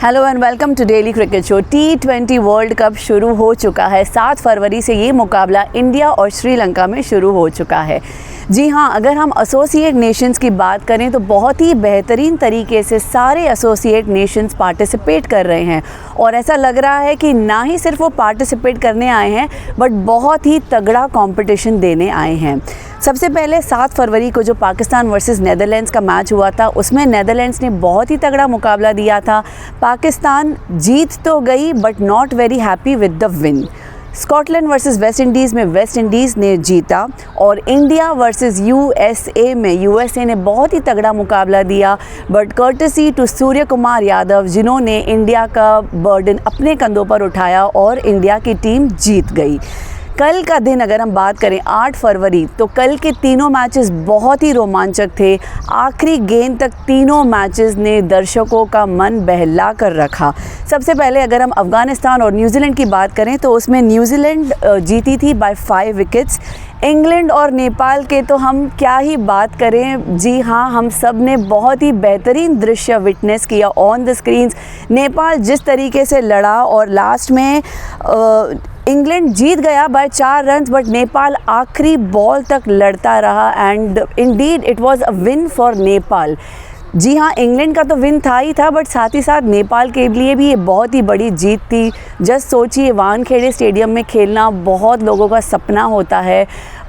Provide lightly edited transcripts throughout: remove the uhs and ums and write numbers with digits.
Hello and welcome to daily cricket show. T20 world cup शुरू हो चुका है। 7 फरवरी से ये मुकाबला इंडिया और श्रीलंका में शुरू हो चुका है। जी हाँ, अगर हम एसोसिएट नेशंस की बात करें तो बहुत ही बेहतरीन तरीके से सारे एसोसिएट नेशंस पार्टिसिपेट कर रहे हैं और ऐसा लग रहा है कि ना ही सिर्फ वो पार्टिसिपेट करने आए हैं बट बहुत ही तगड़ा कंपटीशन देने आए हैं। सबसे पहले 7 फरवरी को जो पाकिस्तान वर्सेस नेदरलैंड्स का मैच हुआ था उसमें नेदरलैंड्स ने बहुत ही तगड़ा मुकाबला दिया था। पाकिस्तान जीत तो गई but not very happy with the win. Scotland versus West Indies में वेस्ट इंडीज़ ने जीता और इंडिया वर्सेस यूएसए में यूएसए ने बहुत ही तगड़ा मुकाबला दिया but courtesy to Surya Kumar Yadav जिन्होंने इंडिया का बर्डन अपने कंधों पर उठाया और इंडिया की टीम जीत गई। कल का दिन अगर हम बात करें 8 फरवरी तो कल के तीनों मैचेस बहुत ही रोमांचक थे। आखिरी गेंद तक तीनों मैचेस ने दर्शकों का मन बहला कर रखा। सबसे पहले अगर हम अफ़गानिस्तान और न्यूजीलैंड की बात करें तो उसमें न्यूजीलैंड जीती थी बाय 5 विकेट्स। इंग्लैंड और नेपाल के तो हम क्या ही बात करें। जी हाँ, हम सब ने बहुत ही बेहतरीन दृश्य विटनेस किया ऑन द स्क्रीन्स। नेपाल जिस तरीके से लड़ा और लास्ट में इंग्लैंड जीत गया बाय 4 रन बट नेपाल आखिरी बॉल तक लड़ता रहा and indeed it was a win for Nepal. जी हाँ, इंग्लैंड का तो विन था ही था बट साथ ही साथ नेपाल के लिए भी ये बहुत ही बड़ी जीत थी। जस्ट सोचिए, वानखेड़े स्टेडियम में खेलना बहुत लोगों का सपना होता है।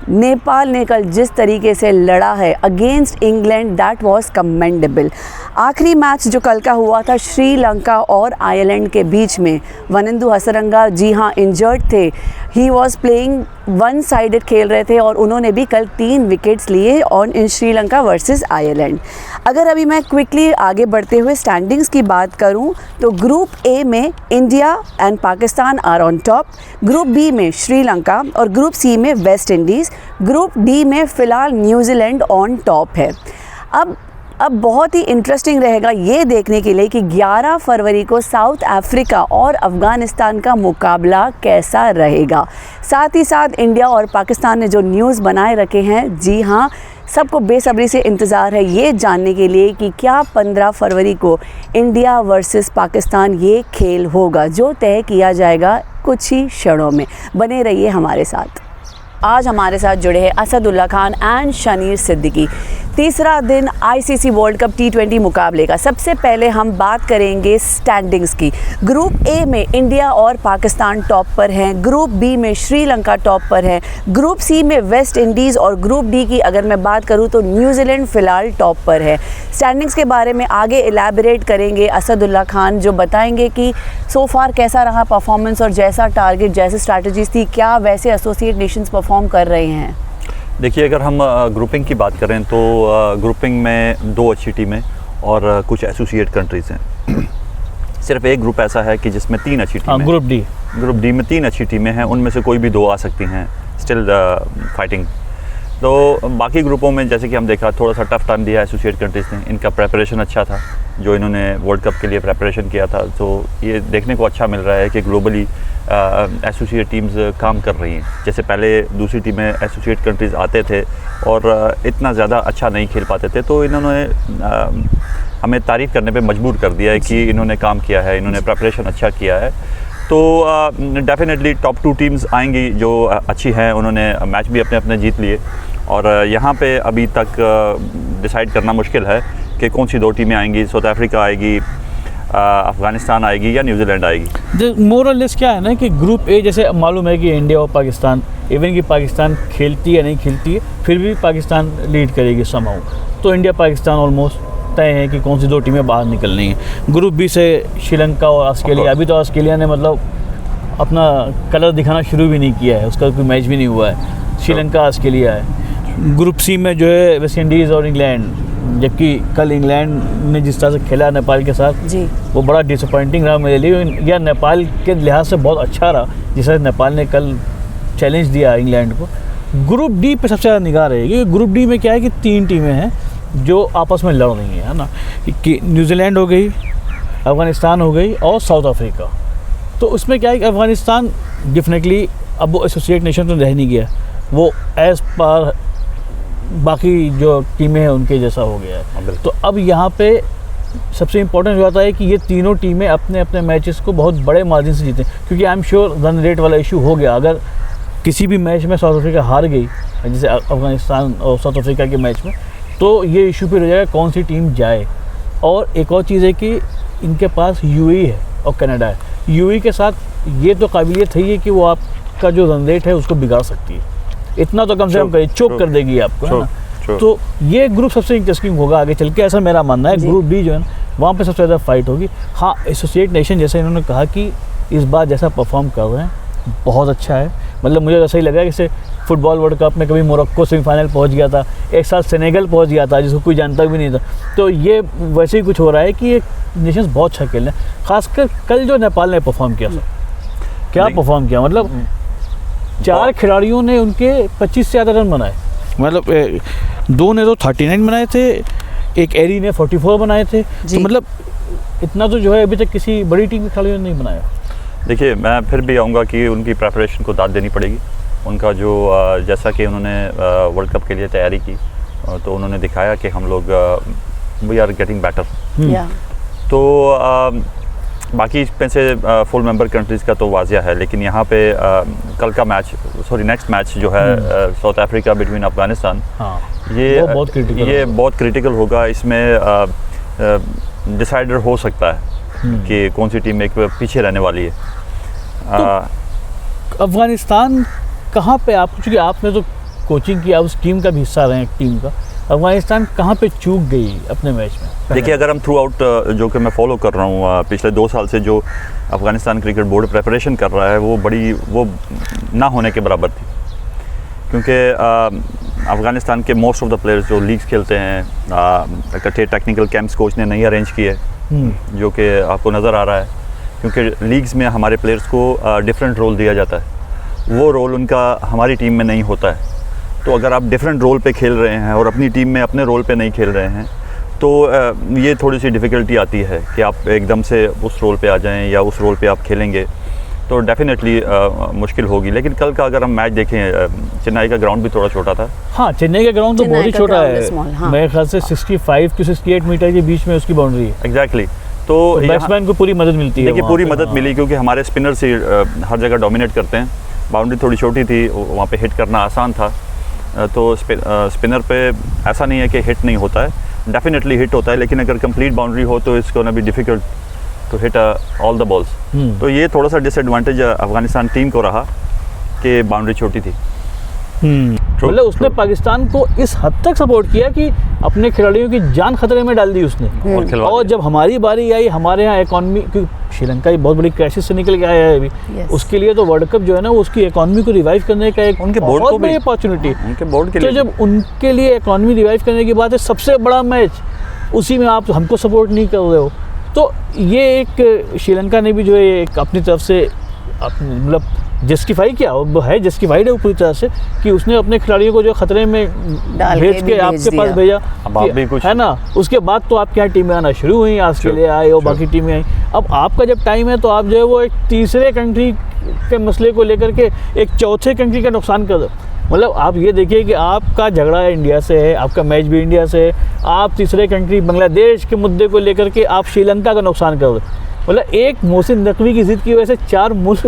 नेपाल ने कल जिस तरीके से लड़ा है against England that was commendable. आखिरी मैच जो कल का हुआ था श्रीलंका और आयरलैंड के बीच में, वनिंदु हसरंगा जी हाँ इंजर्ड थे। He was playing one sided खेल रहे थे और उन्होंने भी कल 3 विकेट्स लिए on in Sri Lanka versus Ireland. अगर अभी मैं क्विकली आगे बढ़ते हुए स्टैंडिंग्स की बात करूं तो ग्रुप ए में India and Pakistan are on top, group B में श्रीलंका और ग्रुप सी में वेस्ट इंडीज़, ग्रुप डी में फ़िलहाल न्यूजीलैंड ऑन टॉप है। अब बहुत ही इंटरेस्टिंग रहेगा ये देखने के लिए कि 11 फरवरी को साउथ अफ्रीका और अफ़गानिस्तान का मुकाबला कैसा रहेगा। साथ ही साथ इंडिया और पाकिस्तान ने जो न्यूज़ बनाए रखे हैं, जी हाँ, सबको बेसब्री से इंतज़ार है ये जानने के लिए कि क्या 15 फरवरी को इंडिया वर्सेस पाकिस्तान ये खेल होगा जो तय किया जाएगा कुछ ही क्षणों में। बने रहिए हमारे साथ। आज हमारे साथ जुड़े हैं असदुल्ला खान एंड शनीर सिद्दीकी। तीसरा दिन आईसीसी वर्ल्ड कप T20 मुकाबले का। सबसे पहले हम बात करेंगे स्टैंडिंग्स की। ग्रुप ए में इंडिया और पाकिस्तान टॉप पर हैं, ग्रुप बी में श्रीलंका टॉप पर है, ग्रुप सी में वेस्ट इंडीज़ और ग्रुप डी की अगर मैं बात करूं तो न्यूजीलैंड फ़िलहाल टॉप पर है। स्टैंडिंग्स के बारे में आगे एलैबोरेट करेंगे असदुल्ला खान जो बताएंगे कि सो फार कैसा रहा परफॉर्मेंस और जैसा टारगेट जैसे स्ट्रैटेजीज थी क्या वैसे एसोसिएट नेशंस परफॉर्म कर रहे हैं। देखिए, अगर हम ग्रुपिंग की बात करें तो ग्रुपिंग में 2 अच्छी टीमें और कुछ एसोसिएट कंट्रीज़ हैं। सिर्फ एक ग्रुप ऐसा है कि जिसमें 3 अच्छी टीमें। ग्रुप डी में 3 अच्छी टीमें हैं, उनमें से कोई भी 2 आ सकती हैं, स्टिल फाइटिंग। तो बाकी ग्रुपों में जैसे कि हम देखा थोड़ा सा टफ टाइम दिया एसोसिएट कंट्रीज़ ने। इनका प्रेपरेशन अच्छा था जो इन्होंने वर्ल्ड कप के लिए प्रेपरेशन किया था, तो ये देखने को अच्छा मिल रहा है कि ग्लोबली एसोसिएट टीम्स काम कर रही हैं। जैसे पहले दूसरी टीमें एसोसिएट कंट्रीज़ आते थे और इतना ज़्यादा अच्छा नहीं खेल पाते थे, तो इन्होंने हमें तारीफ़ करने पे मजबूर कर दिया है कि इन्होंने काम किया है, इन्होंने प्रेपरेशन अच्छा किया है। तो डेफिनेटली टॉप 2 टीम्स आएंगी जो अच्छी हैं, उन्होंने मैच भी अपने अपने जीत लिए और यहाँ पे अभी तक डिसाइड करना मुश्किल है कि कौन सी 2 टीमें आएंगी। साउथ अफ्रीका आएगी, अफ़गानिस्तान आएगी या न्यूजीलैंड आएगी। मोरल लेस क्या है ना कि ग्रुप ए जैसे मालूम है कि इंडिया और पाकिस्तान, इवन कि पाकिस्तान खेलती है नहीं खेलती है फिर भी पाकिस्तान लीड करेगी समहाउ, तो इंडिया पाकिस्तान ऑलमोस्ट तय है कि कौन सी 2 टीमें बाहर निकलनी है। ग्रुप बी से श्रीलंका और ऑस्ट्रेलिया, अभी तो ऑस्ट्रेलिया ने मतलब अपना कलर दिखाना शुरू भी नहीं किया है, उसका कोई मैच भी नहीं हुआ है। श्रीलंका ऑस्ट्रेलिया है। ग्रुप सी में जो है वेस्ट इंडीज़ और इंग्लैंड, जबकि कल इंग्लैंड ने जिस तरह से खेला नेपाल के साथ जी वो बड़ा डिसअपॉइंटिंग रहा मेरे लिए। या नेपाल के लिहाज से बहुत अच्छा रहा जिस तरह नेपाल ने कल चैलेंज दिया इंग्लैंड को। ग्रुप डी पे सबसे ज़्यादा निगाह रहेगी क्योंकि ग्रुप डी में क्या है कि 3 टीमें हैं जो आपस में लड़ रही हैं, है ना, कि न्यूजीलैंड हो गई, अफ़गानिस्तान हो गई और साउथ अफ्रीका। तो उसमें क्या है कि अफ़गानिस्तान डेफिनेटली अब वो एसोसिएट नेशन तो रह नहीं गया, वो एज़ पर बाकी जो टीमें हैं उनके जैसा हो गया है। तो अब यहाँ पे सबसे इम्पोर्टेंट हो जाता है कि ये तीनों टीमें अपने अपने मैचेस को बहुत बड़े मार्जिन से जीतें, क्योंकि I am sure run rate वाला इशू हो गया। अगर किसी भी मैच में साउथ अफ्रीका हार गई, जैसे अफगानिस्तान और साउथ अफ्रीका के मैच में, तो ये इशू फिर हो जाएगा कौन सी टीम जाए। और एक और चीज़ है कि इनके पास यूएई है और कनाडा है। यूएई के साथ ये तो काबिलियत है कि वो आपका जो रन रेट है उसको बिगाड़ सकती है, इतना तो कम से कम चोक कर देगी आपको, है ना। तो ये ग्रुप सबसे इंटरेस्टिंग होगा आगे चल के, ऐसा मेरा मानना है। ग्रुप बी जो है ना, वहाँ पे सबसे ज़्यादा फाइट होगी। हाँ, एसोसिएट नेशन जैसे इन्होंने कहा कि इस बार जैसा परफॉर्म कर रहे हैं बहुत अच्छा है। मतलब मुझे ऐसा ही लगा कि जैसे फुटबॉल वर्ल्ड कप में कभी मोरक्को सेमीफाइनल पहुंच गया था, एक साथ सेनेगल पहुंच गया था जिसको कोई जानता भी नहीं था, तो ये वैसे ही कुछ हो रहा है कि ये नेशंस बहुत अच्छा खेल रहे हैं। खासकर कल जो नेपाल ने परफॉर्म किया सर, क्या परफॉर्म किया, मतलब 4 खिलाड़ियों ने उनके 25 से ज़्यादा रन बनाए। मतलब 2 ने तो 39 बनाए थे, एक एरी ने 44 बनाए थे। तो मतलब इतना तो जो है अभी तक किसी बड़ी टीम के खिलाड़ियों ने नहीं बनाया। देखिए, मैं फिर भी आऊँगा कि उनकी प्रेपरेशन को दाद देनी पड़ेगी। उनका जो जैसा कि उन्होंने वर्ल्ड कप के लिए तैयारी की, तो उन्होंने दिखाया कि हम लोग वी आर गेटिंग बेटर। तो बाकी में से फुल मेंबर कंट्रीज़ का तो वाजिया है, लेकिन यहाँ पे कल का मैच, नेक्स्ट मैच जो है साउथ अफ्रीका बिटवीन अफगानिस्तान, ये बहुत क्रिटिकल होगा। इसमें डिसाइडर हो सकता है कि कौन सी टीम एक पीछे रहने वाली है। तो अफगानिस्तान कहाँ पे, आप क्योंकि आपने तो कोचिंग किया, उस टीम का भी हिस्सा रहे हैं टीम का, अफगानिस्तान कहाँ पे चूक गई अपने मैच में? देखिए, अगर हम थ्रू आउट जो कि मैं फॉलो कर रहा हूँ पिछले 2 साल से, जो अफगानिस्तान क्रिकेट बोर्ड प्रेपरेशन कर रहा है, वो ना होने के बराबर थी। क्योंकि अफगानिस्तान के मोस्ट ऑफ द प्लेयर्स जो लीग्स खेलते हैं, इकट्ठे टेक्निकल कैंप्स कोच ने नहीं अरेंज किए, जो कि आपको नज़र आ रहा है। क्योंकि लीग्स में हमारे प्लेयर्स को डिफरेंट रोल दिया जाता है, वो रोल उनका हमारी टीम में नहीं होता है। तो अगर आप डिफरेंट रोल पे खेल रहे हैं और अपनी टीम में अपने रोल पे नहीं खेल रहे हैं, तो ये थोड़ी सी डिफ़िकल्टी आती है कि आप एकदम से उस रोल पे आ जाएं या उस रोल पे आप खेलेंगे, तो डेफिनेटली मुश्किल होगी। लेकिन कल का अगर हम मैच देखें, चेन्नई का ग्राउंड भी थोड़ा छोटा था। हाँ, चेन्नई का ग्राउंड तो बहुत ही छोटा है। मेरे ख्याल से 65 to 68 मीटर के बीच में उसकी बाउंड्री है। एग्जैक्टली। तो बैट्समैन को पूरी मदद मिलती है। देखिए, पूरी मदद मिली, क्योंकि हमारे स्पिनर से हर जगह डोमिनेट करते हैं। बाउंड्री थोड़ी छोटी थी, वहाँ पे हिट करना आसान था। तो स्पिनर पे ऐसा नहीं है कि हिट नहीं होता है, डेफिनेटली हिट होता है, लेकिन अगर कंप्लीट बाउंड्री हो तो it's gonna be difficult to hit all the balls. तो ये थोड़ा सा डिसएडवांटेज अफगानिस्तान टीम को रहा कि बाउंड्री छोटी थी। मतलब उसने पाकिस्तान को इस हद तक सपोर्ट किया कि अपने खिलाड़ियों की जान खतरे में डाल दी उसने। और जब हमारी बारी आई, हमारे यहाँ इकॉनमी, क्योंकि श्रीलंका बहुत बड़ी क्राइसिस से निकल के आया है अभी, उसके लिए तो वर्ल्ड कप जो है ना, वो उसकी इकॉनमी को रिवाइव करने का एक उनके बोर्ड को भी अपॉर्चुनिटी, उनके बोर्ड के लिए। तो जब उनके लिए इकॉनमी रिवाइव करने की बात है, सबसे बड़ा मैच, उसी में आप हमको सपोर्ट नहीं कर रहे हो, तो ये एक श्रीलंका ने भी जो है एक अपनी तरफ से मतलब जस्टिफाई किया, वो है जस्टिफाइड है वो पूरी तरह से, कि उसने अपने खिलाड़ियों को जो खतरे में भेज के आपके पास भेजा। अब आप भी कुछ है ना, उसके बाद तो आपके यहाँ टीमें आना शुरू हुई, ऑस्ट्रेलिया आए और बाकी टीमें आई। अब आपका जब टाइम है तो आप जो है वो एक तीसरे कंट्री के मसले को लेकर के एक चौथे कंट्री का नुकसान कर दो। मतलब आप ये देखिए कि आपका झगड़ा है इंडिया से है, आपका मैच भी इंडिया से है, आप तीसरे कंट्री बांग्लादेश के मुद्दे को लेकर के आप श्रीलंका का नुकसान कर दो। मतलब एक मोहसिन नकवी की जिद की वजह से 4 मुल्क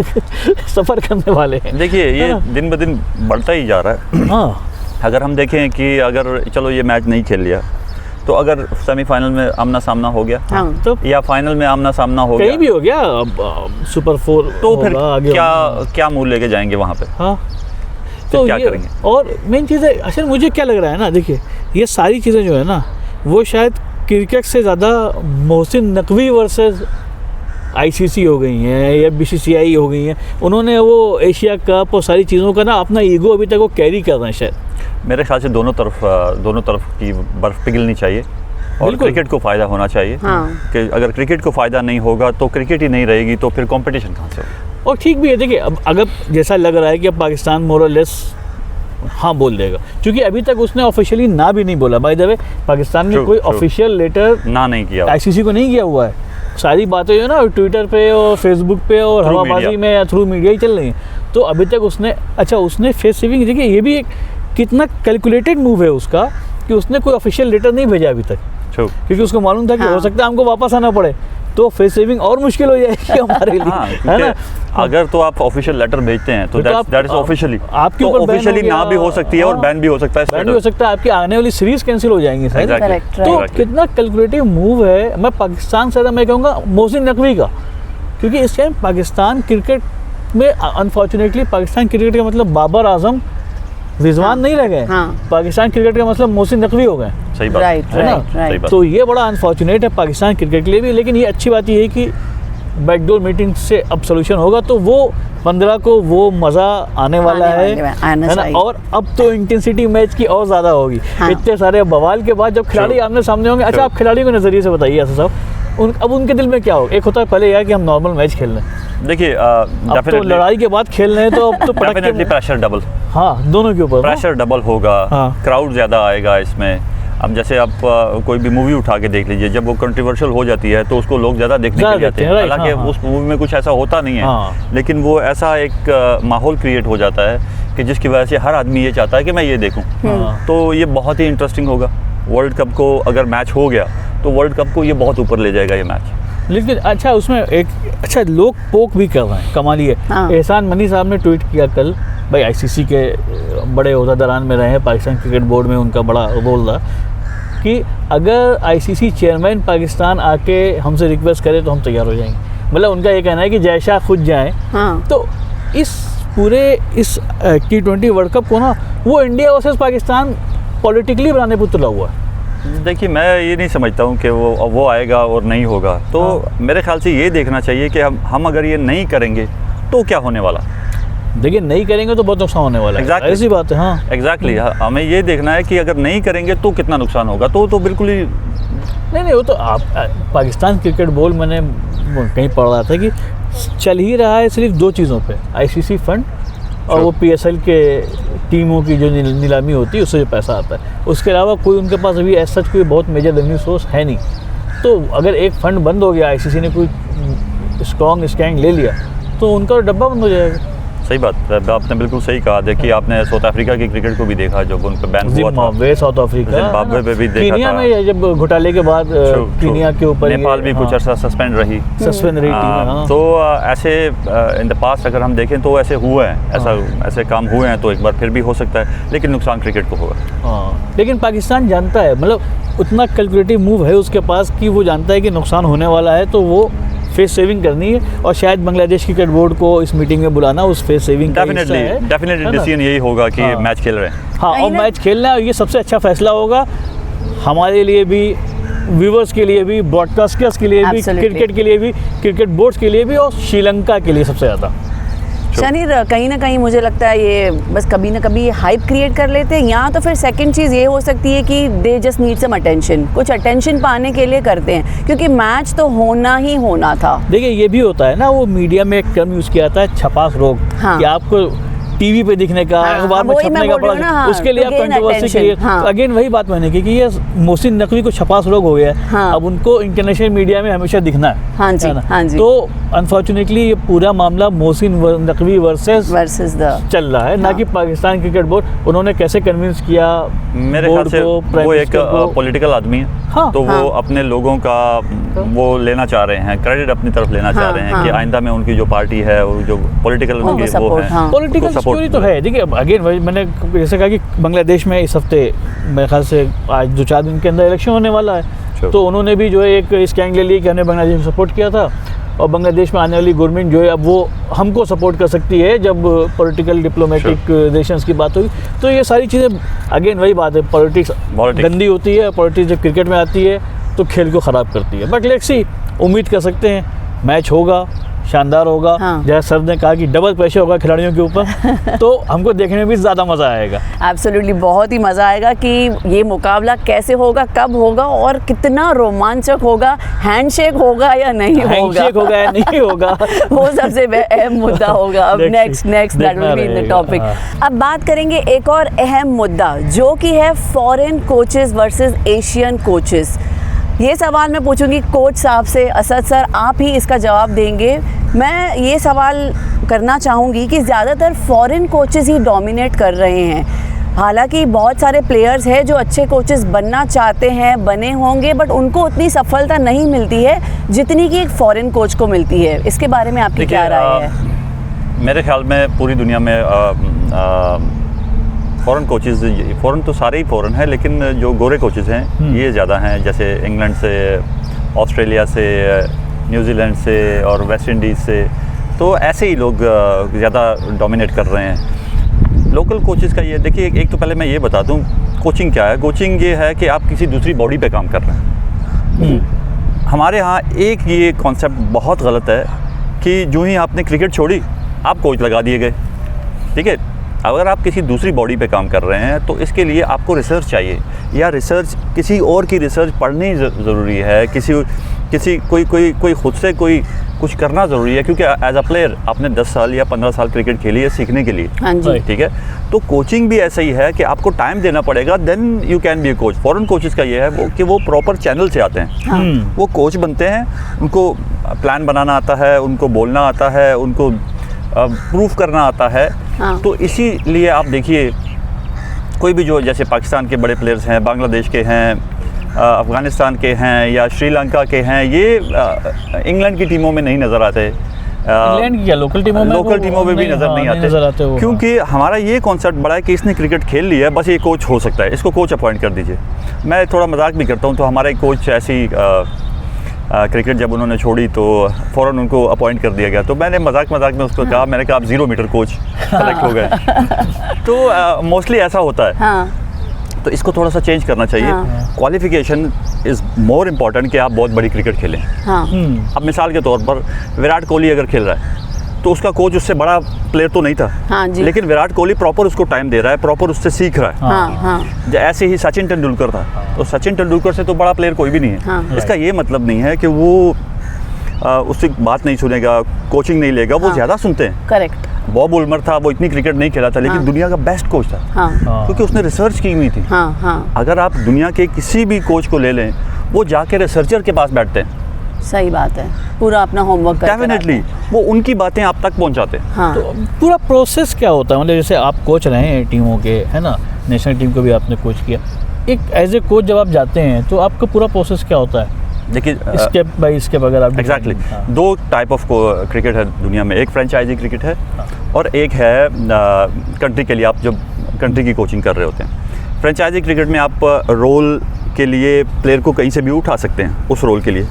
सफ़र करने वाले हैं। देखिए, ये दिन ब दिन बढ़ता ही जा रहा है। हाँ, अगर हम देखें कि अगर चलो ये मैच नहीं खेल लिया, तो अगर सेमीफाइनल में आमना सामना हो गया, तो या फाइनल में आमना सामना हो गया, कहीं भी हो गया, सुपर 4, तो फिर क्या मूल लेके जाएंगे वहाँ पे? हाँ, तो क्या करेंगे? और मेन चीज़ है, अच्छा मुझे क्या लग रहा है ना, देखिए ये सारी चीज़ें जो है ना, वो शायद क्रिकेट से ज़्यादा मोहसिन नकवी वर्सेस ICC हो गई हैं या BCCI हो गई हैं। उन्होंने वो एशिया कप और सारी चीज़ों का ना अपना ईगो अभी तक वो कैरी कर रहे हैं शायद। मेरे ख्याल से दोनों तरफ की बर्फ़ पिघलनी चाहिए और क्रिकेट को फ़ायदा होना चाहिए। कि अगर क्रिकेट को फ़ायदा नहीं होगा तो क्रिकेट ही नहीं रहेगी, तो फिर कंपटीशन कहाँ से होगा? और ठीक भी है, देखिए अब अगर जैसा लग रहा है कि अब पाकिस्तान मोर और लेस हाँ बोल देगा, क्योंकि अभी तक उसने ऑफिशियली ना भी नहीं बोला। बाय द वे, पाकिस्तान ने कोई ऑफिशियल लेटर ना नहीं किया, ICC को नहीं किया हुआ है। सारी बातें जो है ना ट्विटर पे और फेसबुक पे और हवाबाजी में या थ्रू मीडिया ही चल रही हैं। तो अभी तक उसने फेस सेविंग, देखिए ये भी एक कितना कैलकुलेटेड मूव है उसका, कि उसने कोई ऑफिशियल लेटर नहीं भेजा अभी तक। क्योंकि उसको मालूम था कि हो सकता है हमको वापस आना पड़े, तो फेस सेविंग और मुश्किल हो जाएगी हमारे लिए, है ना। अगर तो आप ऑफिशियल लेटर भेजते हैं तो दैट इज ऑफिशियली, आपके ऊपर ऑफिशियली ना भी हो सकती है और बैन भी हो सकता है, बैन भी हो सकता है, आपकी आने वाली सीरीज कैंसिल हो जाएंगी शायद। तो कितना कैलकुलेटिव मूव है, मैं पाकिस्तान से मैं कहूँगा मोहसिन नकवी का, क्योंकि इस टाइम पाकिस्तान क्रिकेट में अनफॉर्चुनेटली पाकिस्तान क्रिकेट का मतलब बाबर आजम रिजवान नहीं रह गए, पाकिस्तान क्रिकेट का मतलब मोहसिन नकवी हो गए। सही बात है ना। तो ये बड़ा अनफॉर्चुनेट है पाकिस्तान क्रिकेट के लिए भी, लेकिन ये अच्छी बात ये है कि बैकडोर मीटिंग से अब सोल्यूशन होगा, तो वो 15 को वो मज़ा आने वाला है ना। और अब तो इंटेंसिटी मैच की और ज़्यादा होगी, इतने सारे बवाल के बाद जब खिलाड़ी आमने सामने होंगे। अच्छा, आप खिलाड़ियों के नज़रिए से बताइए ऐसा साहब, अब उनके दिल में क्या हो? एक होता है पहले यार कि हम नॉर्मल मैच खेल रहे हैं, देखिए अब तो लड़ाई के बाद खेल रहे हैं, तो अब तो डेफिनेटली प्रेशर डबल, हाँ दोनों के ऊपर प्रेशर डबल होगा, क्राउड ज़्यादा आएगा इसमें। अब जैसे आप कोई भी मूवी उठा के देख लीजिए, जब वो कंट्रोवर्शियल हो जाती है तो उसको लोग ज़्यादा देखने के लिए जाते हैं, हालांकि उस मूवी में कुछ ऐसा होता नहीं है, लेकिन वो ऐसा एक माहौल क्रिएट हो जाता है कि जिसकी वजह से हर आदमी ये चाहता है कि मैं ये देखूं। तो ये बहुत ही इंटरेस्टिंग होगा। वर्ल्ड कप को अगर मैच हो गया तो वर्ल्ड कप को ये बहुत ऊपर ले जाएगा ये मैच। लेकिन अच्छा, उसमें एक अच्छा लोग पोक भी कर रहे हैं, कमाल ये एहसान मनी साहब ने ट्वीट किया कल, भाई आईसीसी के बड़े ओहदेदारान में रहे हैं, पाकिस्तान क्रिकेट बोर्ड में उनका बड़ा रोल रहा, कि अगर आईसीसी चेयरमैन पाकिस्तान आके हमसे रिक्वेस्ट करे तो हम तैयार हो जाएंगे। मतलब उनका ये कहना है कि जैसा खुद जाएं। तो इस पूरे इस T20 वर्ल्ड कप को ना वो इंडिया वर्सेस पाकिस्तान पॉलिटिकली बनाने पर तुला हुआ है। देखिए, मैं ये नहीं समझता हूँ कि वो आएगा और नहीं होगा, तो मेरे ख्याल से ये देखना चाहिए कि हम अगर ये नहीं करेंगे तो क्या होने वाला। देखिए, नहीं करेंगे तो बहुत नुकसान होने वाला है, ऐसी बात है। हाँ एग्जैक्टली, हमें ये देखना है कि अगर नहीं करेंगे तो कितना नुकसान होगा। तो बिल्कुल ही नहीं, वो तो आप पाकिस्तान क्रिकेट बोर्ड, मैंने कहीं पढ़ रहा था कि चल ही रहा है सिर्फ 2 चीज़ों पे, आईसीसी फंड और वो PSL के टीमों की जो नीलामी होती है उससे जो पैसा आता है, उसके अलावा कोई उनके पास अभी ऐसा कोई बहुत मेजर रेवेन्यू सोर्स है नहीं। तो अगर एक फ़ंड बंद हो गया, आईसीसी ने कोई स्ट्रॉन्ग स्टैंड ले लिया, तो उनका डब्बा बंद हो जाएगा। सही बात, आपने बिल्कुल सही कहा। देखिए, आपने साउथ अफ्रीका की क्रिकेट को भी देखा जब उन पे बैन हुआ था, साउथ अफ्रीका, जिम्बाब्वे पे भी देखा था, में जब घोटाले के बाद कीनिया के ऊपर, नेपाल भी कुछ अर्सा सस्पेंड रही टीम। तो ऐसे इन द पास्ट अगर हम देखें तो ऐसे हुए हैं, ऐसे काम हुए हैं, तो एक बार फिर भी हो सकता है, लेकिन नुकसान क्रिकेट को होगा। लेकिन पाकिस्तान जानता है, मतलब उतना कैलकुलेटिव मूव है उसके पास कि वो जानता है कि नुकसान होने वाला है, तो वो फेस सेविंग करनी है। और शायद बांग्लादेश क्रिकेट बोर्ड को इस मीटिंग में बुलाना उस फेस सेविंग का हिस्सा है। डेफिनेटली डिसीजन यही होगा कि मैच खेल रहे हैं। हाँ, और मैच खेलना है, और ये सबसे अच्छा फैसला होगा हमारे लिए भी, व्यूवर्स के लिए भी, ब्रॉडकास्टर्स के लिए भी, क्रिकेट के लिए भी, क्रिकेट बोर्ड्स के लिए भी, और श्रीलंका के लिए सबसे ज़्यादा। शनि, कहीं ना कहीं मुझे लगता है ये बस कभी ना कभी हाइप क्रिएट कर लेते हैं, या तो फिर सेकंड चीज़ ये हो सकती है कि they just need some attention, कुछ अटेंशन पाने के लिए करते हैं, क्योंकि मैच तो होना ही होना था। देखिए, ये भी होता है ना, वो मीडिया में एक टर्म यूज़ किया जाता है छपाक रोग, कि आपको टीवी पे दिखने का, अखबार में छपने का पड़ा, उसके लिए आप कंट्रोवर्सी के लिए। अगेन वही बात मैंने की कि ये मोहसिन नकवी को छपाक रोग हो गया है, अब उनको इंटरनेशनल मीडिया में हमेशा दिखना है। हाँ जी। तो अनफॉर्चुनेटली ये पूरा मामला मोहसिन नकवी वर्सेस चल रहा है, ना कि पाकिस्तान क्रिकेट बोर्ड। उन्होंने कैसे कन्विंस किया मेरे ख्याल से, वो एक पॉलिटिकल आदमी है, तो वो अपने लोगों का वो लेना चाह रहे हैं, क्रेडिट अपनी तरफ लेना चाह रहे हैं कि आइंदा में उनकी जो पार्टी है, वो जो पॉलिटिकल वो है, पॉलिटिकल स्टोरी तो है। देखिए, अगेन मैंने जैसे कहा कि बांग्लादेश में इस हफ्ते मेरे ख्याल से आज 2-4 दिन के अंदर इलेक्शन होने वाला है, तो उन्होंने भी जो है एक स्टैंड ले लिया कि हमने बांग्लादेश को सपोर्ट किया था, और बांग्लादेश में आने वाली गवर्नमेंट जो है अब वो हमको सपोर्ट कर सकती है जब पॉलिटिकल डिप्लोमेटिक रिलेशंस की बात हुई। तो ये सारी चीज़ें अगेन वही बात है, पॉलिटिक्स गंदी होती है, पॉलिटिक्स जब क्रिकेट में आती है तो खेल को ख़राब करती है। बट लेट्स सी, उम्मीद कर सकते हैं मैच होगा, शानदार होगा। जैसे सर ने कहा कि डबल प्रेशर होगा खिलाड़ियों के ऊपर, तो हमको देखने में भी ज़्यादा मज़ा आएगा। एब्सोल्युटली, बहुत ही मज़ा आएगा कि ये मुकाबला कैसे होगा, कब होगा और कितना रोमांचक होगा। हैंडशेक होगा या नहीं होगा, हैंडशेक होगा या नहीं होगा वो सबसे अहम मुद्दा होगा। अब next that will be in the topic. अब बात करेंगे एक और अहम मुद्दा, जो कि है foreign coaches versus Asian coaches. ये सवाल मैं पूछूंगी कोच साहब से। असद सर, आप ही इसका जवाब देंगे। मैं ये सवाल करना चाहूँगी कि ज़्यादातर फॉरेन कोचेस ही डोमिनेट कर रहे हैं। हालांकि बहुत सारे प्लेयर्स हैं जो अच्छे कोचेस बनना चाहते हैं, बने होंगे, बट उनको उतनी सफलता नहीं मिलती है जितनी कि एक फॉरेन कोच को मिलती है। इसके बारे में आपकी क्या राय है? मेरे ख्याल में पूरी दुनिया में फ़ॉरेन कोचेज़, फ़ॉरेन तो सारे ही फ़ॉरेन हैं, लेकिन जो गोरे कोचेज़ हैं ये ज़्यादा हैं, जैसे इंग्लैंड से, ऑस्ट्रेलिया से, न्यूजीलैंड से और वेस्ट इंडीज़ से, तो ऐसे ही लोग ज़्यादा डोमिनेट कर रहे हैं। लोकल कोचेज़ का ये देखिए, एक तो पहले मैं ये बता दूं कोचिंग क्या है। कोचिंग ये है कि आप किसी दूसरी बॉडी पे काम कर रहे हैं। हमारे यहाँ एक ये कॉन्सेप्ट बहुत गलत है कि जो ही आपने क्रिकेट छोड़ी आप कोच लगा दिए गए। ठीक है, अगर आप किसी दूसरी बॉडी पे काम कर रहे हैं तो इसके लिए आपको रिसर्च चाहिए, या रिसर्च किसी और की रिसर्च पढ़नी ज़रूरी है, कोई खुद से कोई कुछ करना ज़रूरी है, क्योंकि एज अ प्लेयर आपने 10 साल या 15 साल क्रिकेट खेली है सीखने के लिए। हाँ जी। ठीक है, तो कोचिंग भी ऐसा ही है कि आपको टाइम देना पड़ेगा, then you can be a coach. Foreign coaches का ये है कि वो प्रॉपर चैनल से आते हैं। हाँ। वो कोच बनते हैं, उनको प्लान बनाना आता है, उनको बोलना आता है, उनको प्रूफ करना आता है। हाँ। तो इसीलिए आप देखिए कोई भी जो जैसे पाकिस्तान के बड़े प्लेयर्स हैं, बांग्लादेश के हैं, अफ़गानिस्तान के हैं या श्रीलंका के हैं, ये इंग्लैंड की टीमों में नहीं नज़र आते। इंग्लैंड की क्या लोकल टीमों में भी नज़र नहीं आते वो। क्योंकि हमारा ये कॉन्सेप्ट बड़ा है कि इसने क्रिकेट खेल लिया है, बस ये कोच हो सकता है, इसको कोच अपॉइंट कर दीजिए। मैं थोड़ा मजाक भी करता हूँ, तो हमारा एक कोच ऐसी क्रिकेट जब उन्होंने छोड़ी तो फ़ौरन उनको अपॉइंट कर दिया गया। तो मैंने मजाक में उसको कहा, मैंने कहा आप 0 मीटर कोच सेलेक्ट हो गए। तो मोस्टली ऐसा होता है। हाँ। तो इसको थोड़ा सा चेंज करना चाहिए। क्वालिफिकेशन इज़ मोर इम्पॉर्टेंट कि आप बहुत बड़ी क्रिकेट खेलें। हाँ। अब मिसाल के तौर पर विराट कोहली अगर खेल रहा है तो उसका कोच उससे बड़ा प्लेयर तो नहीं था। हाँ जी। लेकिन विराट कोहली प्रॉपर उसको टाइम दे रहा है, प्रॉपर उससे सीख रहा है। हाँ, हाँ। ऐसे ही सचिन तेंदुलकर था, तो सचिन तेंदुलकर से तो बड़ा प्लेयर कोई भी नहीं है। हाँ। इसका ये मतलब नहीं है कि वो उससे बात नहीं सुनेगा, कोचिंग नहीं लेगा। वो ज़्यादा सुनते हैं। करेक्ट। बॉब उल्मर था, वो इतनी क्रिकेट नहीं खेला था, लेकिन दुनिया का बेस्ट कोच था। हाँ। क्योंकि उसने रिसर्च की हुई थी। हाँ, हाँ। अगर आप दुनिया के किसी भी कोच को ले लें, वो जाके रिसर्चर के पास बैठते हैं। सही बात है, पूरा अपना होमवर्क करके डेफिनेटली वो उनकी बातें आप तक पहुंचाते हैं। हाँ। तो पूरा प्रोसेस क्या होता है? मतलब जैसे आप कोच रहे हैं टीमों के, है ना, नेशनल टीम को भी आपने कोच किया, एक एज ए कोच जब आप जाते हैं तो आपका पूरा प्रोसेस क्या होता है? देखिए स्टेप बाय स्टेप अगर आप एग्जैक्टली 2 टाइप ऑफ क्रिकेट है दुनिया में। एक फ्रेंचाइजी क्रिकेट है और एक है कंट्री के लिए आप जब कंट्री की कोचिंग कर रहे होते हैं। फ्रेंचाइजी क्रिकेट में आप रोल के लिए प्लेयर को कहीं से भी उठा सकते हैं उस रोल के लिए।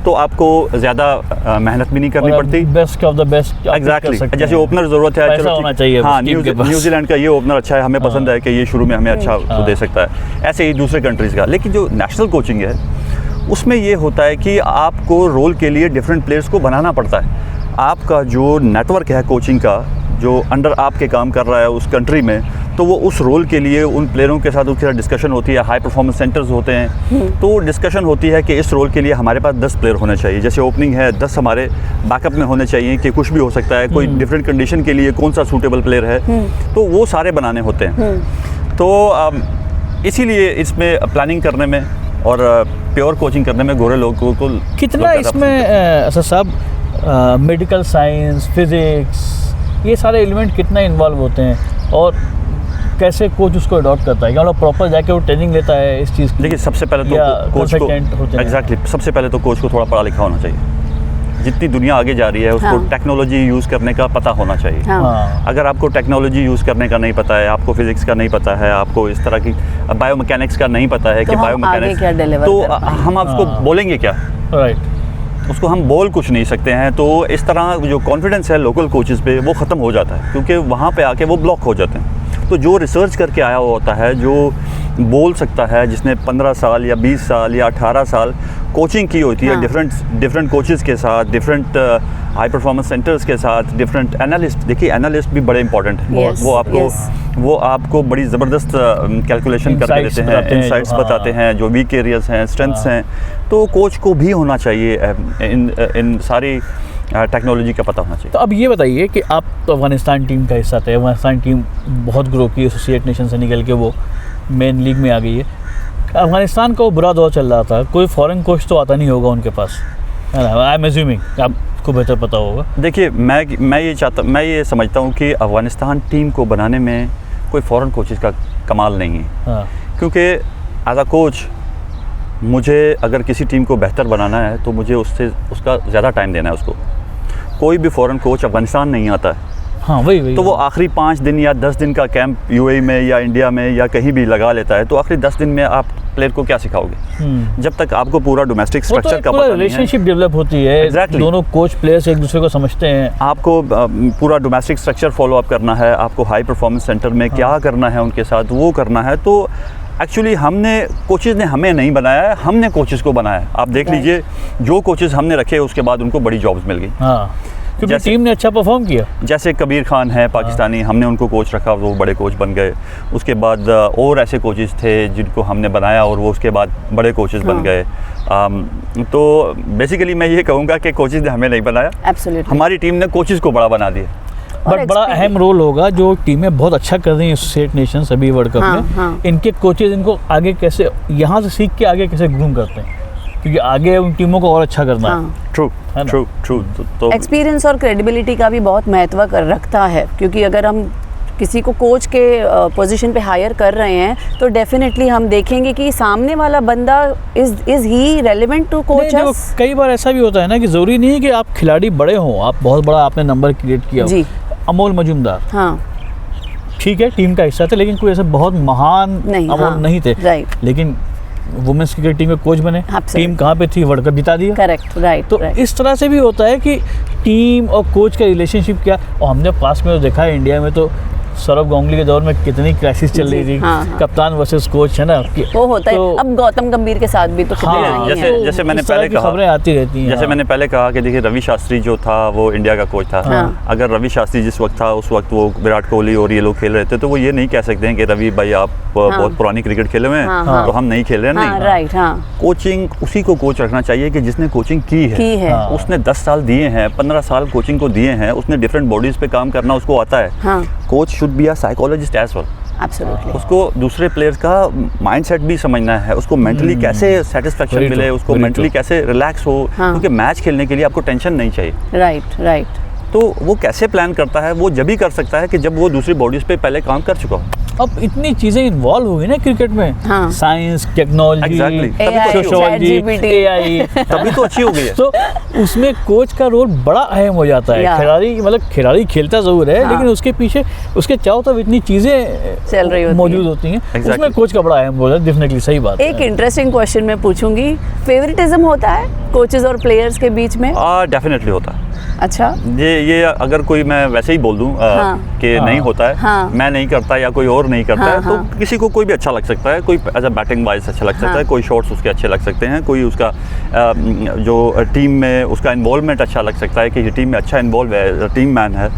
तो आपको ज़्यादा मेहनत भी नहीं करनी पड़ती। Best of the best exactly. जैसे ओपनर ज़रूरत है, चलो होना चाहिए। हाँ, न्यूजीलैंड का ये ओपनर अच्छा है, हमें पसंद है कि ये शुरू में हमें अच्छा दे सकता है। ऐसे ही दूसरे कंट्रीज़ का। लेकिन जो नेशनल कोचिंग है उसमें ये होता है कि आपको रोल के लिए डिफरेंट प्लेयर्स को बनाना पड़ता है। आपका जो नेटवर्क है कोचिंग का, जो अंडर आपके काम कर रहा है उस कंट्री में, तो वो उस रोल के लिए उन प्लेयरों के साथ उसके साथ डिस्कशन होती है। हाई परफॉर्मेंस सेंटर्स होते हैं, तो डिस्कशन होती है कि इस रोल के लिए हमारे पास 10 प्लेयर होने चाहिए। जैसे ओपनिंग है, 10 हमारे बैकअप में होने चाहिए कि कुछ भी हो सकता है, कोई डिफरेंट कंडीशन के लिए कौन सा सूटेबल प्लेयर है, तो वो सारे बनाने होते हैं। तो इसीलिए इसमें प्लानिंग करने में और प्योर कोचिंग करने में गोरे लोगों को कितना इसमें साहब मेडिकल साइंस, फिजिक्स, ये सारे एलिमेंट कितना इन्वॉल्व होते हैं और कैसे कोच उसको अडॉप्ट करता है? क्या मतलब प्रॉपर जाके वो ट्रेनिंग लेता है इस चीज़ की? देखिए सबसे पहले तो कोच को एग्जैक्टली सबसे पहले तो कोच को थोड़ा पढ़ा लिखा होना चाहिए। जितनी दुनिया आगे जा रही है उसको टेक्नोलॉजी यूज़ करने का पता होना चाहिए। अगर आपको टेक्नोलॉजी यूज़ करने का नहीं पता है, आपको फिजिक्स का नहीं पता है, आपको इस तरह की बायोमैकेनिक्स का नहीं पता है कि बायोमैकेनिक्स, तो हम आपको बोलेंगे क्या? राइट। उसको हम बोल कुछ नहीं सकते हैं। तो इस तरह जो कॉन्फिडेंस है लोकल कोचेज़ पे वो ख़त्म हो जाता है, क्योंकि वहाँ पे आके वो ब्लॉक हो जाते हैं। तो जो रिसर्च करके आया हुआ होता है, जो बोल सकता है, जिसने 15 साल या 20 साल या 18 साल कोचिंग की होती है डिफरेंट कोचेज़ के साथ, डिफरेंट हाई परफॉर्मेंस सेंटर्स के साथ, डिफरेंट एनालिस्ट। देखिए एनालिस्ट भी बड़े इंपॉर्टेंट है। वो आपको बड़ी ज़बरदस्त कैलकुलेशन करके देते हैं, इनसाइट्स बताते हैं, जो वीक एरियाज़ हैं, स्ट्रेंथ्स हैं। तो कोच को भी होना चाहिए इन सारी टेक्नोलॉजी का पता होना चाहिए। तो अब ये बताइए कि आप तो अफगानिस्तान टीम का हिस्सा थे। अफगानिस्तान टीम बहुत ग्रो की, एसोसिएट नेशन से निकल के वो मेन लीग में आ गई है। अफगानिस्तान का वो बुरा दौर चल रहा था, कोई फॉरेन कोच तो आता नहीं होगा उनके पास, आई एम एज्यूमिंग, आपको बेहतर पता होगा। देखिए मैं ये समझता हूँ कि अफगानिस्तान टीम को बनाने में कोई फॉरेन कोचेस का कमाल नहीं है। हाँ। क्योंकि एज अ कोच मुझे अगर किसी टीम को बेहतर बनाना है तो मुझे उसका ज़्यादा टाइम देना है उसको। कोई भी फॉरेन कोच अफगानिस्तान नहीं आता है, हाँ वही तो वो आखिरी 5 दिन या 10 दिन का कैंप यूएई में या इंडिया में या कहीं भी लगा लेता है, तो आखिरी 10 दिन में आप प्लेयर को क्या सिखाओगे जब तक आपको पूरा डोमेस्टिक स्ट्रक्चर का पता नहीं है। रिलेशनशिप डेवलप होती है। Exactly. दोनों कोच प्लेयर्स एक दूसरे को समझते हैं। आपको पूरा डोमेस्टिक स्ट्रक्चर फॉलो अप करना है, आपको हाई परफॉर्मेंस सेंटर में क्या करना है उनके साथ वो करना है। तो एक्चुअली कोचेज़ ने हमें नहीं बनाया है, हमने कोचेज़ को बनाया है। आप देख लीजिए जो कोचेज़ हमने रखे उसके बाद उनको बड़ी जॉब्स मिल गई। हाँ, क्योंकि टीम ने अच्छा परफॉर्म किया। जैसे कबीर खान है पाकिस्तानी, हमने उनको कोच रखा, वो बड़े कोच बन गए। उसके बाद और ऐसे कोचेज़ थे जिनको हमने बनाया और वो उसके बाद बड़े कोचेज़ बन गए। तो बेसिकली मैं ये कहूँगा कि कोचेज़ ने हमें नहीं बनाया, हमारी टीम ने कोचेज़ को बड़ा बना दिया। बट बड़ा अहम रोल होगा जो टीमें बहुत अच्छा कर रही हैं एसोसिएट नेशंस अभी वर्ल्ड कप में, इनके कोचेज इनको आगे कैसे यहाँ से सीख के आगे कैसे ग्रूम करते हैं, क्योंकि आगे उन टीमों को और अच्छा करना है। True true true. तो एक्सपीरियंस और क्रेडिबिलिटी का भी बहुत महत्व रखता है, क्योंकि अगर हम किसी को कोच के पोजीशन पे हायर कर रहे हैं तो डेफिनेटली हम देखेंगे कि सामने वाला बंदा is he relevant to coach us. कई बार ऐसा भी होता है ना कि ज़रूरी नहीं है कि आप खिलाड़ी बड़े हों, आप बहुत बड़ा आपने नंबर क्रिएट किया हो। अमोल मजूमदार, हाँ ठीक है टीम का हिस्सा थे, लेकिन कोई ऐसा बहुत महान अमोल नहीं थे, लेकिन वुमेन्स क्रिकेट टीम में कोच बने। टीम कहाँ पे थी, वर्ल्ड कप जिता दिया। Correct, right. तो इस तरह से भी होता है कि टीम और कोच का रिलेशनशिप क्या। और हमने पास में तो देखा है इंडिया में तो सौरभ गांगुली के दौर में कितनी क्राइसिस चल रही थी। कप्तान वर्सेस कोच है ना, वो होता है। अब गौतम गंभीर के साथ भी तो जैसे मैंने पहले कहा, खबरें आती रहती हैं। जैसे मैंने पहले कहा कि देखिए रवि शास्त्री जो था वो इंडिया का कोच था। अगर रवि शास्त्री जिस वक्त था उस वक्त वो विराट कोहली और ये लोग खेल रहे थे, तो वो ये नहीं कह सकते हैं कि रवि भाई आप बहुत पुरानी क्रिकेट खेले हुए हैं तो हम नहीं खेल रहे हैं। नहीं, राइट। कोचिंग उसी को कोच रखना चाहिए कि जिसने कोचिंग की है। उसने 10 साल दिए हैं, 15 साल कोचिंग को दिए हैं, उसने डिफरेंट बॉडीज पे काम करना उसको आता है। Coach should be a psychologist as well. Absolutely. उसको दूसरे प्लेयर्स का माइंडसेट भी समझना है, उसको मेंटली कैसे सेटिस्फेक्शन मिले, उसको मेंटली कैसे रिलैक्स हो, क्योंकि मैच खेलने के लिए आपको टेंशन नहीं चाहिए। राइट। तो वो कैसे प्लान करता है, वो जब ही कर सकता है कि जब वो दूसरी बॉडीज पे पहले काम कर चुका हो। अब इतनी चीजें इन्वॉल्व हो गई ना क्रिकेट में, साइंस, टेक्नोलॉजी, सोशियोलॉजी, AI, तभी तो अच्छी हो गई है। तो उसमें कोच का रोल बड़ा अहम हो जाता है। खिलाड़ी खेलता जरूर है, लेकिन उसके पीछे उसके चारों तरफ इतनी चीजें चल रही मौजूद होती हैं। उसमें कोच का बड़ा अहम रोल है। डेफिनेटली सही बात है। एक इंटरेस्टिंग क्वेश्चन मैं पूछूंगी, फेवरेटिज्म होता है कोचेज और प्लेयर्स के बीच में? डेफिनेटली होता है। अच्छा, ये अगर कोई मैं वैसे ही बोल दूं कि नहीं होता है, मैं नहीं करता या कोई और नहीं करता है, तो किसी को कोई भी अच्छा लग सकता है। कोई एज अ बैटिंग वाइज अच्छा लग सकता है, कोई शॉट्स उसके अच्छे लग सकते हैं, कोई उसका जो टीम में उसका इन्वॉल्वमेंट अच्छा लग सकता है कि टीम में अच्छा इन्वॉल्व है, टीम मैन है,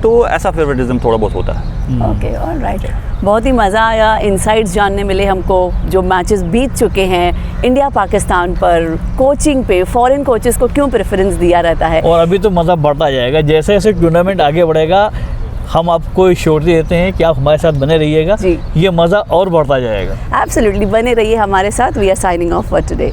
तो ऐसा फेवरेटिज्म थोड़ा बहुत होता है। Okay, alright. बहुत ही मज़ा आया, इनसाइट्स जानने मिले हमको जो मैचेस बीत चुके हैं इंडिया पाकिस्तान पर, कोचिंग पे फॉरेन कोचेस को क्यों प्रेफरेंस दिया रहता है। और अभी तो मज़ा बढ़ता जाएगा जैसे जैसे टूर्नामेंट आगे बढ़ेगा। हम आपको श्योरिटी देते हैं कि आप हमारे साथ बने रहिएगा, ये मज़ा और बढ़ता जाएगा। एब्सोल्युटली, बने रहिए हमारे साथ। We are signing off for today.